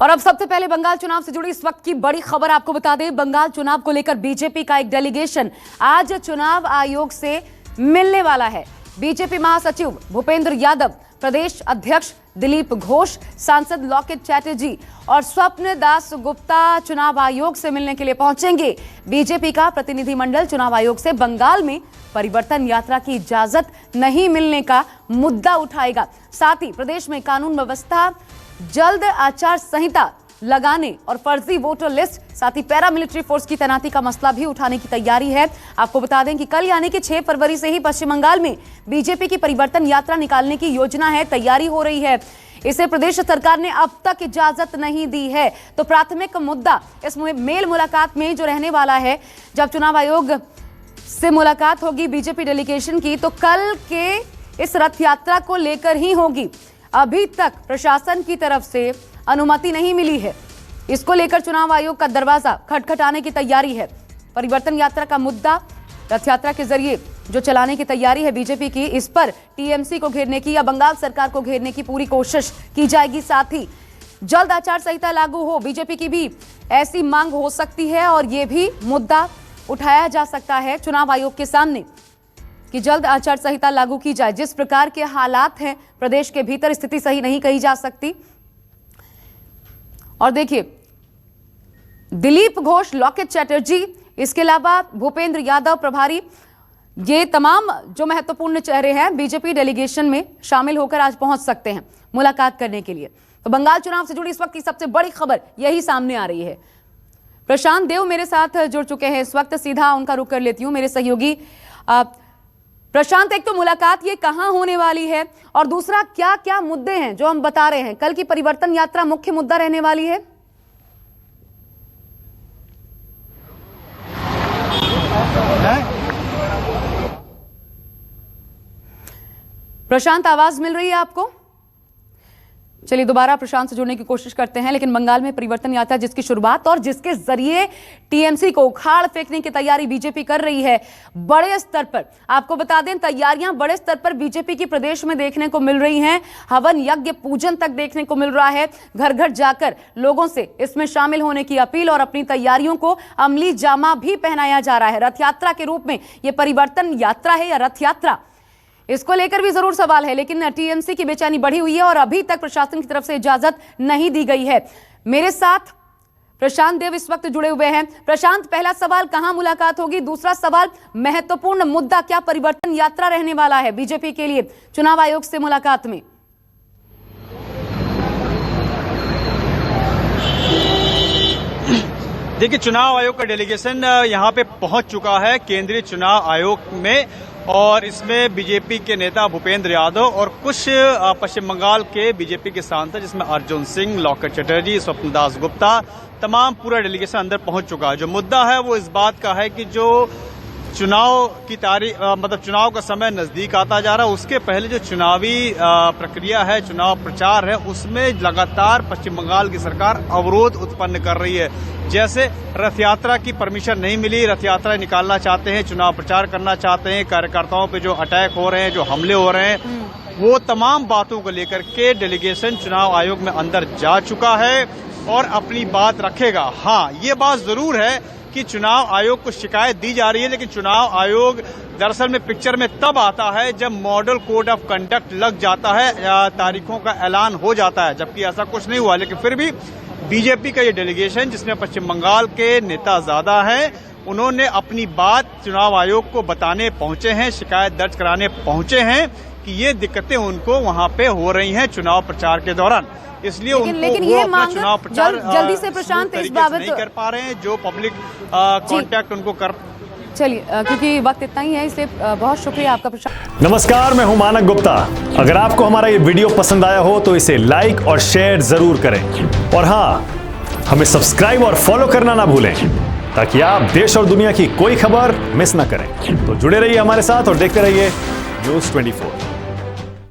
और अब सबसे पहले बंगाल चुनाव से जुड़ी इस वक्त की बड़ी खबर आपको बता दें। बंगाल चुनाव को लेकर बीजेपी का एक डेलीगेशन आज चुनाव आयोग से मिलने वाला है। बीजेपी महासचिव भूपेंद्र यादव, प्रदेश अध्यक्ष दिलीप घोष, सांसद लॉकेट चैटर्जी और स्वप्न दास गुप्ता चुनाव आयोग से मिलने के लिए पहुंचेंगे। बीजेपी का प्रतिनिधिमंडल चुनाव आयोग से बंगाल में परिवर्तन यात्रा की इजाजत नहीं मिलने का मुद्दा उठाएगा। साथ ही प्रदेश में कानून व्यवस्था, जल्द आचार संहिता लगाने और फर्जी वोटर लिस्ट, साथ ही पैरामिलिट्री फोर्स की तैनाती का मसला भी उठाने की तैयारी है। आपको बता दें कि कल यानी कि 6 फरवरी से ही पश्चिम बंगाल में बीजेपी की परिवर्तन यात्रा निकालने की योजना है, तैयारी हो रही है। इसे प्रदेश सरकार ने अब तक इजाजत नहीं दी है। तो प्राथमिक मुद्दा इस मेल मुलाकात में जो रहने वाला है, जब चुनाव आयोग से मुलाकात होगी बीजेपी डेलीगेशन की, तो कल के इस रथ यात्रा को लेकर ही होगी। अभी तक प्रशासन की तरफ से अनुमति नहीं मिली है। इसको लेकर चुनाव आयोग का दरवाजा खटखटाने की तैयारी है। परिवर्तन यात्रा का मुद्दा रथ यात्रा के जरिए जो चलाने की तैयारी है बीजेपी की, इस पर टीएमसी को घेरने की या बंगाल सरकार को घेरने की पूरी कोशिश की जाएगी। साथ ही जल्द आचार संहिता लागू हो, बीजेपी की भी ऐसी मांग हो सकती है और यह भी मुद्दा उठाया जा सकता है चुनाव आयोग के सामने कि जल्द आचार संहिता लागू की जाए। जिस प्रकार के हालात हैं प्रदेश के भीतर, स्थिति सही नहीं कही जा सकती। और देखिए, दिलीप घोष, लॉकेट चैटर्जी, इसके अलावा भूपेंद्र यादव प्रभारी, ये तमाम जो महत्वपूर्ण चेहरे हैं बीजेपी डेलीगेशन में शामिल होकर आज पहुंच सकते हैं मुलाकात करने के लिए। तो बंगाल चुनाव से जुड़ी इस वक्त की सबसे बड़ी खबर यही सामने आ रही है। प्रशांत देव मेरे साथ जुड़ चुके हैं इस वक्त, सीधा उनका रुख कर लेती हूं, मेरे सहयोगी। प्रशांत, एक तो मुलाकात ये कहां होने वाली है और दूसरा क्या क्या मुद्दे हैं जो हम बता रहे हैं? कल की परिवर्तन यात्रा मुख्य मुद्दा रहने वाली है। प्रशांत, आवाज मिल रही है आपको? चलिए दोबारा प्रशांत से जुड़ने की कोशिश करते हैं। लेकिन बंगाल में परिवर्तन यात्रा जिसकी शुरुआत और जिसके जरिए टीएमसी को उखाड़ फेंकने की तैयारी बीजेपी कर रही है बड़े स्तर पर। आपको बता दें, तैयारियां बड़े स्तर पर बीजेपी की प्रदेश में देखने को मिल रही हैं। हवन यज्ञ पूजन तक देखने को मिल रहा है। घर घर जाकर लोगों से इसमें शामिल होने की अपील और अपनी तैयारियों को अमली जामा भी पहनाया जा रहा है। रथ यात्रा के रूप में यह परिवर्तन यात्रा है या रथ यात्रा, इसको लेकर भी जरूर सवाल है। लेकिन टीएमसी की बेचैनी बढ़ी हुई है और अभी तक प्रशासन की तरफ से इजाजत नहीं दी गई है। मेरे साथ प्रशांत देव इस वक्त जुड़े हुए हैं। प्रशांत, पहला सवाल, कहां मुलाकात होगी? दूसरा सवाल, महत्वपूर्ण मुद्दा क्या परिवर्तन यात्रा रहने वाला है बीजेपी के लिए चुनाव आयोग से मुलाकात में? देखिए, चुनाव आयोग का डेलीगेशन यहां पे पहुंच चुका है केंद्रीय चुनाव आयोग में और इसमें बीजेपी के नेता भूपेंद्र यादव और कुछ पश्चिम बंगाल के बीजेपी के सांसद, जिसमें अर्जुन सिंह, लॉकेट चैटर्जी, स्वप्न दास गुप्ता, तमाम पूरा डेलीगेशन अंदर पहुंच चुका है। जो मुद्दा है वो इस बात का है कि जो चुनाव की तारीख, मतलब चुनाव का समय नजदीक आता जा रहा है, उसके पहले जो चुनावी प्रक्रिया है, चुनाव प्रचार है, उसमें लगातार पश्चिम बंगाल की सरकार अवरोध उत्पन्न कर रही है। जैसे रथ यात्रा की परमिशन नहीं मिली, रथ यात्रा निकालना चाहते हैं, चुनाव प्रचार करना चाहते हैं, कार्यकर्ताओं पे जो अटैक हो रहे हैं, जो हमले हो रहे हैं, वो तमाम बातों को लेकर के डेलीगेशन चुनाव आयोग में अंदर जा चुका है और अपनी बात रखेगा। हाँ, ये बात जरूर है कि चुनाव आयोग को शिकायत दी जा रही है, लेकिन चुनाव आयोग दरअसल में पिक्चर में तब आता है जब मॉडल कोड ऑफ कंडक्ट लग जाता है या तारीखों का ऐलान हो जाता है, जबकि ऐसा कुछ नहीं हुआ। लेकिन फिर भी बीजेपी का ये डेलीगेशन, जिसमें पश्चिम बंगाल के नेता ज्यादा हैं, उन्होंने अपनी बात चुनाव आयोग को बताने पहुंचे हैं, शिकायत दर्ज कराने पहुंचे हैं कि ये दिक्कतें उनको वहां पे हो रही हैं चुनाव प्रचार के दौरान। इसलिए लेकिन ये मांग चुनाव प्रचार जल्दी से प्रशांत इस बाबत नहीं कर पा रहे हैं, जो पब्लिक कांटेक्ट उनको कर। चलिए, क्योंकि वक्त इतना ही है, इसलिए बहुत शुक्रिया आपका प्रशांत। नमस्कार, मैं हूं मानक गुप्ता। अगर आपको हमारा ये वीडियो पसंद आया हो तो इसे लाइक और शेयर जरूर करें और हाँ, हमें सब्सक्राइब और फॉलो करना ना भूलें ताकि आप देश और दुनिया की कोई खबर मिस ना करें। तो जुड़े रहिए हमारे साथ और देखते रहिए News 24।